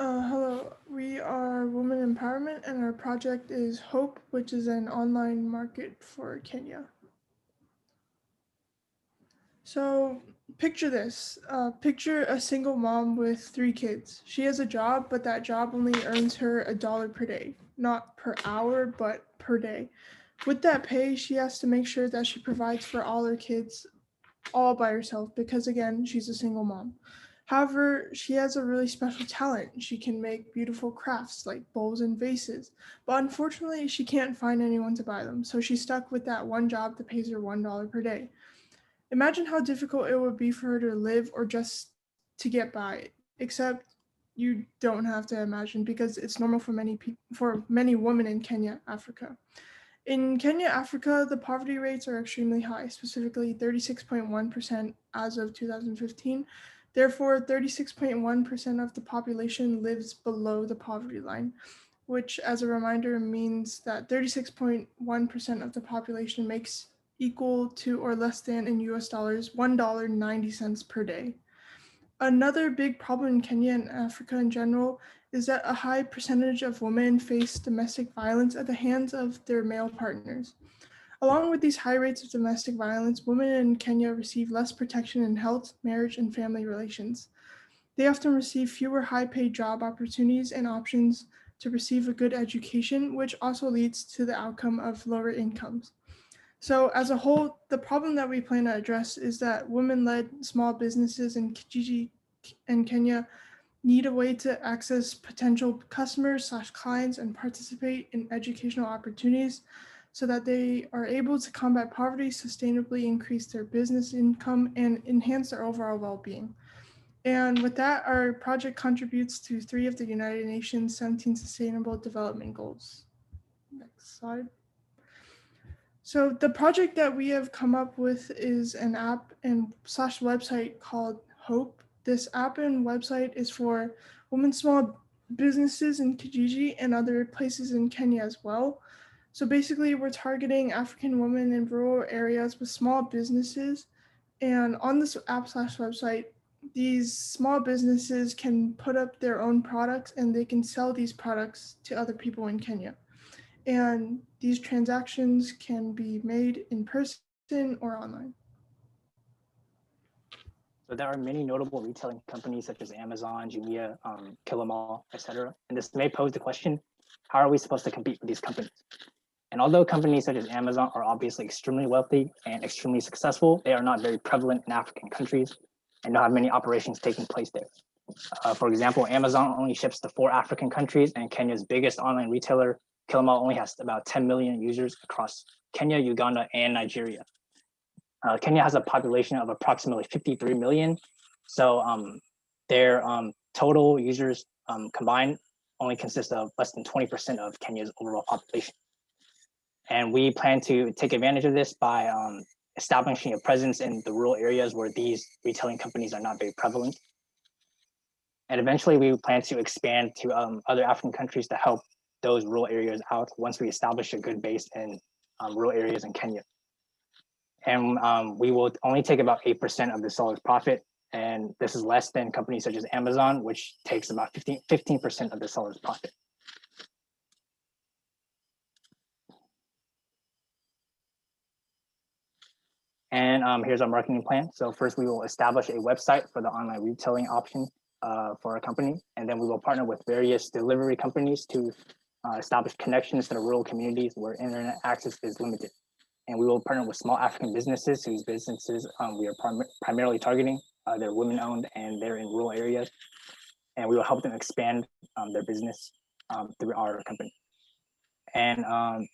Hello, we are Women Empowerment, and our project is Hope, which is an online market for Kenya. So, picture this. Picture a single mom with three kids. She has a job, but that job only earns her $1 per day, not per hour, but per day. With that pay, she has to make sure that she provides for all her kids all by herself because, again, she's a single mom. However, she has a really special talent. She can make beautiful crafts like bowls and vases, but unfortunately, she can't find anyone to buy them, so she's stuck with that one job that pays her $1 per day. Imagine how difficult it would be for her to live or just to get by, except you don't have to imagine because it's normal for for many women in Kenya, Africa. In Kenya, Africa, the poverty rates are extremely high, specifically 36.1% as of 2015. Therefore, 36.1% of the population lives below the poverty line, which, as a reminder, means that 36.1% of the population makes equal to or less than in US dollars $1.90 per day. Another big problem in Kenya and Africa in general is that a high percentage of women face domestic violence at the hands of their male partners. Along with these high rates of domestic violence, women in Kenya receive less protection in health, marriage, and family relations. They often receive fewer high paid job opportunities and options to receive a good education, which also leads to the outcome of lower incomes. So, as a whole, the problem that we plan to address is that women led small businesses in Kijiji and Kenya need a way to access potential customers/clients and participate in educational opportunities so that they are able to combat poverty, sustainably increase their business income, and enhance their overall well-being. And with that, our project contributes to three of the United Nations 17 Sustainable Development Goals. Next slide. So the project that we have come up with is an app and slash website called Hope. This app and website is for women small businesses in Kijiji and other places in Kenya as well. So basically, we're targeting African women in rural areas with small businesses. And on this app slash website, these small businesses can put up their own products and they can sell these products to other people in Kenya. And these transactions can be made in person or online. So there are many notable retailing companies such as Amazon, Jumia, Kilimall, etc. And this may pose the question, how are we supposed to compete with these companies? And although companies such as Amazon are obviously extremely wealthy and extremely successful, they are not very prevalent in African countries and don't have many operations taking place there. For example, Amazon only ships to 4 African countries, and Kenya's biggest online retailer, Kilimall, only has about 10 million users across Kenya, Uganda, and Nigeria. Kenya has a population of approximately 53 million. So their total users combined only consist of less than 20% of Kenya's overall population. And we plan to take advantage of this by establishing a presence in the rural areas where these retailing companies are not very prevalent. And eventually we plan to expand to other African countries to help those rural areas out once we establish a good base in rural areas in Kenya. And we will only take about 8% of the seller's profit. And this is less than companies such as Amazon, which takes about 15% of the seller's profit. And here's our marketing plan. So first we will establish a website for the online retailing option for our company. And then we will partner with various delivery companies to establish connections to the rural communities where internet access is limited. And we will partner with small African businesses whose businesses we are primarily targeting. They're women-owned and they're in rural areas. And we will help them expand their business through our company. And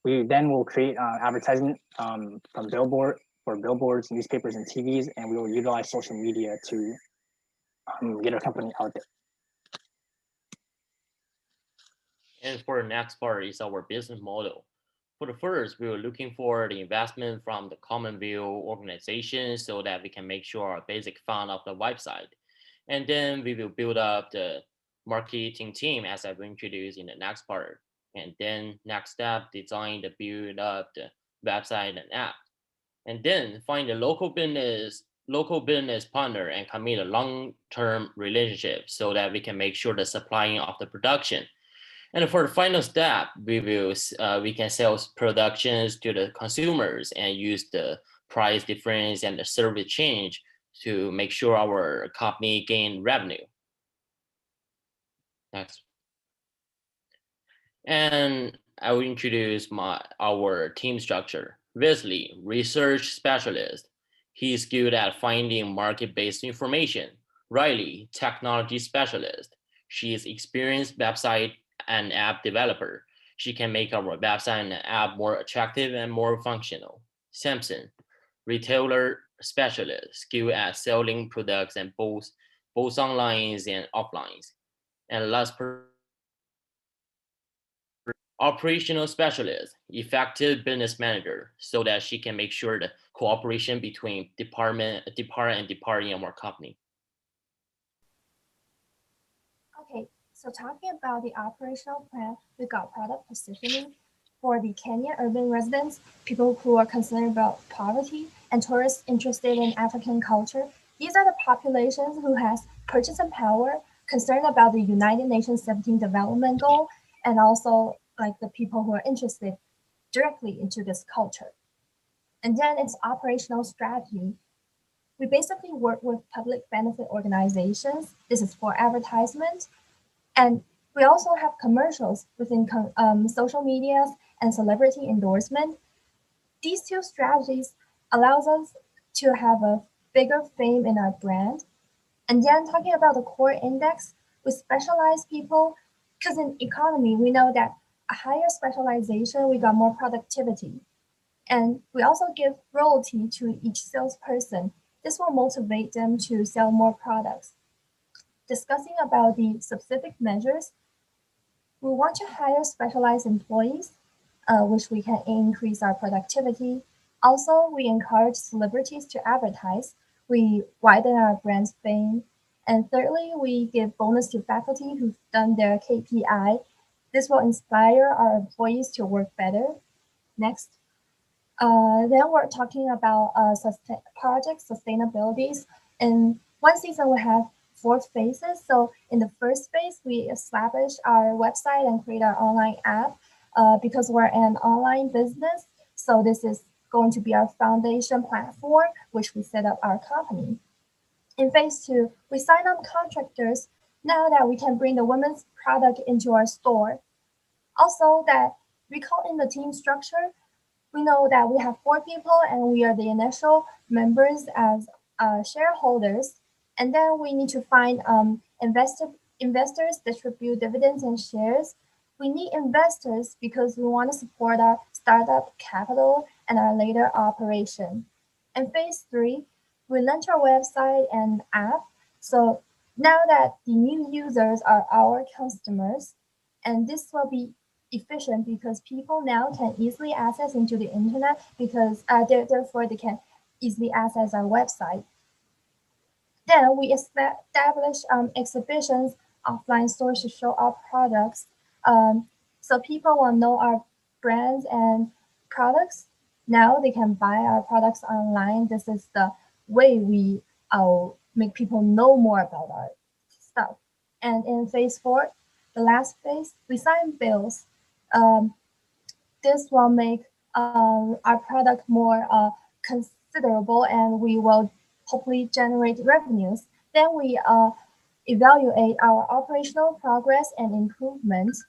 we then will create advertisement from billboards, newspapers, and TVs, and we will utilize social media to get our company out there. And for the next part is our business model. For the first, we were looking for the investment from the Commonwealth organization so that we can make sure our basic fund of the website. And then we will build up the marketing team as I will introduce in the next part. And then next step, design the build up the website and app. And then find the local business local business partner and commit a long-term relationship so that we can make sure the supplying of the production. And for the final step, we can sell productions to the consumers and use the price difference and the service change to make sure our company gain revenue. Next. And I will introduce our team structure. Wesley, research specialist. He's good at finding market-based information. Riley, technology specialist. She is experienced website and app developer. She can make our website and app more attractive and more functional. Samson, retailer specialist, skilled at selling products and both online and offline. And last operational specialist, effective business manager, so that she can make sure the cooperation between department in our company. Okay, so talking about the operational plan, we got product positioning for the Kenya urban residents, people who are concerned about poverty, and tourists interested in African culture. These are the populations who has purchasing power, concerned about the United Nations 17 Development Goal, and also like the people who are interested directly into this culture. And then it's operational strategy. We basically work with public benefit organizations. This is for advertisement. And we also have commercials within social medias and celebrity endorsement. These two strategies allows us to have a bigger fame in our brand. And then talking about the core index, we specialize people because in economy, we know that a higher specialization, we got more productivity. And we also give royalty to each salesperson. This will motivate them to sell more products. Discussing about the specific measures, we want to hire specialized employees, which we can increase our productivity. Also, we encourage celebrities to advertise. We widen our brand's fame. And thirdly, we give bonus to faculty who've done their KPI. This will inspire our employees to work better. Next. Then we're talking about project sustainabilities. In one season, we have 4 phases. So in the first phase, we establish our website and create our online app because we're an online business. So this is going to be our foundation platform, which we set up our company. In phase 2, we sign up contractors now that we can bring the women's product into our store. Also that we call in the team structure. We know that we have 4 people and we are the initial members as shareholders. And then we need to find investors, distribute dividends and shares. We need investors because we want to support our startup capital and our later operation. In phase 3, we launch our website and app. So now that the new users are our customers, and this will be efficient because people now can easily access into the internet because therefore they can easily access our website. Then we establish exhibitions, offline stores to show our products. So people will know our brands and products. Now they can buy our products online. This is the way we make people know more about our stuff. And in phase 4, the last phase, we sign bills. This will make our product more considerable and we will hopefully generate revenues. Then we evaluate our operational progress and improvements.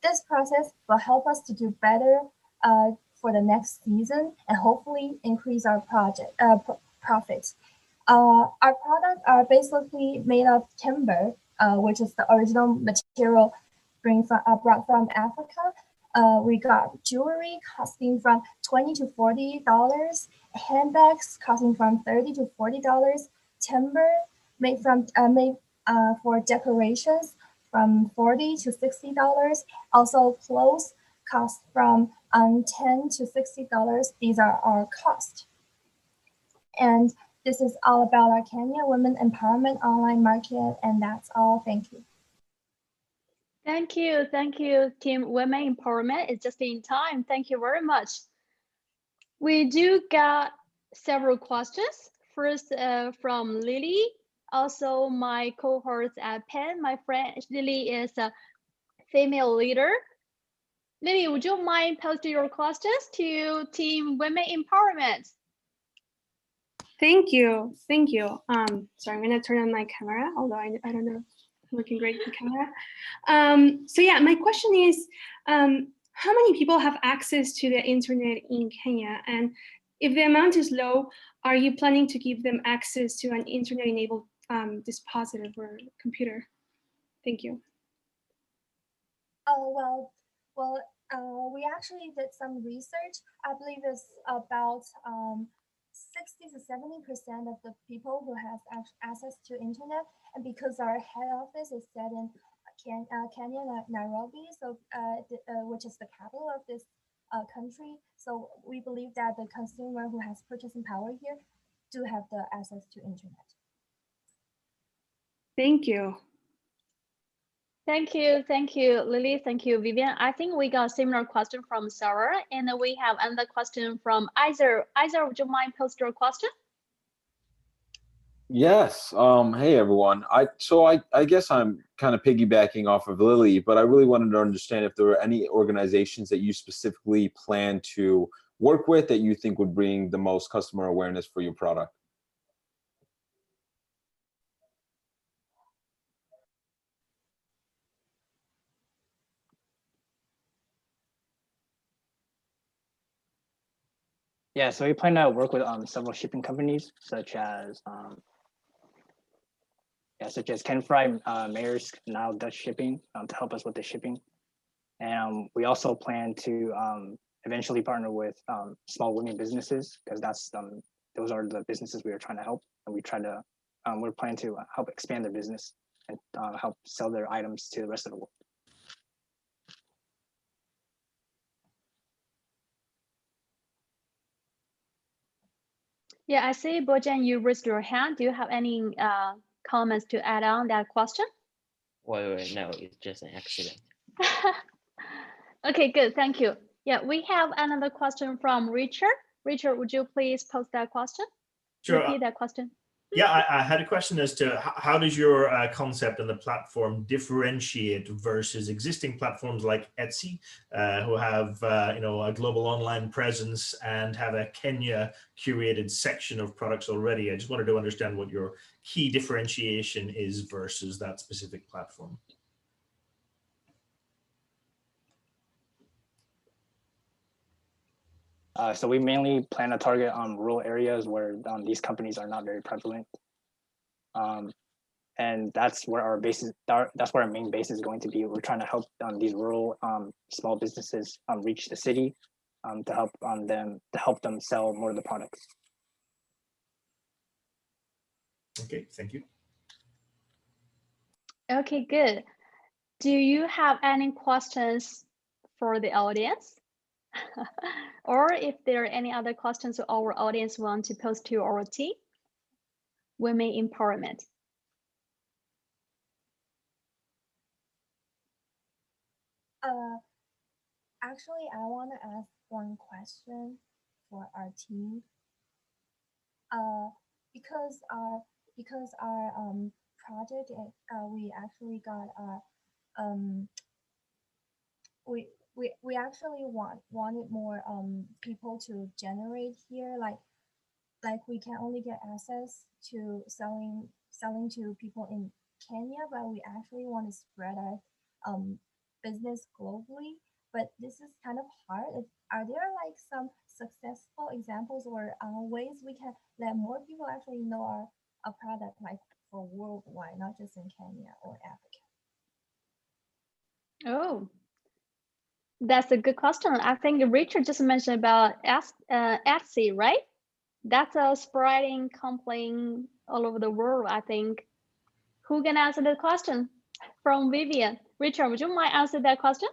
This process will help us to do better for the next season and hopefully increase our profits. Our products are basically made of timber, which is the original material brought from Africa. We got jewelry costing from $20 to $40, handbags costing from $30 to $40, timber made for decorations from $40 to $60. Also, clothes cost from $10 to $60. These are our costs. And this is all about our Kenya Women Empowerment Online Market, and that's all. Thank you. Thank you, Team Women Empowerment. It's just in time. Thank you very much. We do get several questions First, from Lily, also my cohorts at Penn. My friend Lily is a female leader. Lily, would you mind posting your questions to Team Women Empowerment? Thank you. Thank you. Sorry, I'm going to turn on my camera, although I don't know, I'm looking great with the camera. So yeah, my question is, how many people have access to the internet in Kenya? And if the amount is low, are you planning to give them access to an internet-enabled dispositive or computer? Thank you. Oh, we actually did some research. I believe it's about 60 to 70% of the people who have access to internet. And because our head office is set in Kenya, Nairobi, so which is the capital of this country, so we believe that the consumer who has purchasing power here do have the access to internet. Thank you. Thank you, Lily. Thank you, Vivian. I think we got a similar question from Sarah, and we have another question from Iser. Iser, would you mind post your question? Yes. Hey everyone. I guess I'm kind of piggybacking off of Lily, but I really wanted to understand if there were any organizations that you specifically plan to work with that you think would bring the most customer awareness for your product. Yeah, so we plan to work with several shipping companies, such as Ken Fry, Maersk, now Dutch Shipping, to help us with the shipping. And we also plan to eventually partner with small women businesses, because those are the businesses we are trying to help, and we're planning to help expand their business and help sell their items to the rest of the world. Yeah, I see, Bojan, you raised your hand. Do you have any comments to add on that question? Wait, no, it's just an accident. Okay, good, thank you. Yeah, we have another question from Richard. Richard, would you please post that question? Sure. Repeat that question. Yeah, I had a question as to how does your concept and the platform differentiate versus existing platforms like Etsy, who have a global online presence and have a Kenya curated section of products already. I just wanted to understand what your key differentiation is versus that specific platform. So we mainly plan to target rural areas where these companies are not very prevalent. And that's where our main base is going to be. We're trying to help these rural small businesses reach the city to help them sell more of the products. Okay, thank you. Okay, good. Do you have any questions for the audience? Or if there are any other questions our audience want to post to our team, Women Empowerment. Actually, I want to ask one question for our team. Because our project, we actually got we actually wanted more people to generate here, like we can only get access to selling to people in Kenya, but we actually want to spread our business globally. But this is kind of hard. Are there like some successful examples or ways we can let more people actually know our product, like for worldwide, not just in Kenya or Africa? Oh, that's a good question. I think Richard just mentioned about Etsy, right? That's a spreading complaint all over the world, I think. Who can answer the question? From Vivian. Richard, would you mind answer that question?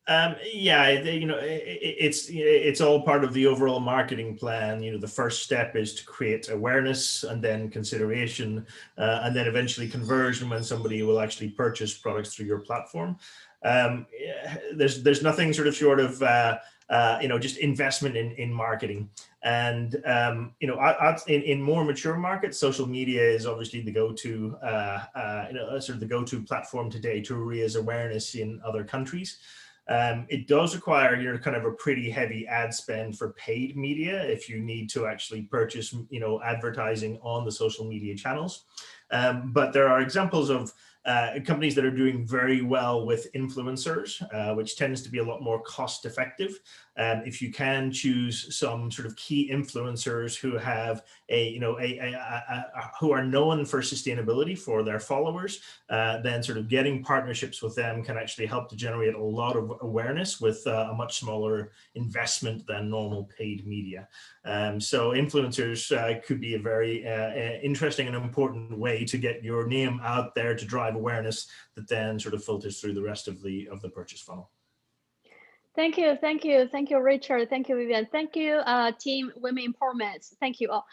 Yeah, it's all part of the overall marketing plan. The first step is to create awareness, and then consideration, and then eventually conversion when somebody will actually purchase products through your platform. There's nothing short of just investment in marketing. And in more mature markets, social media is obviously the go-to sort of the go-to platform today to raise awareness in other countries. It does require kind of a pretty heavy ad spend for paid media if you need to actually purchase advertising on the social media channels. But there are examples of companies that are doing very well with influencers, which tends to be a lot more cost effective. If you can choose some sort of key influencers who have who are known for sustainability for their followers, then sort of getting partnerships with them can actually help to generate a lot of awareness with a much smaller investment than normal paid media. So influencers could be a very interesting and important way to get your name out there to drive awareness that then sort of filters through the rest of the purchase funnel. Thank you, Richard. Thank you, Vivian. Thank you, Team Women Empowerment. Thank you all.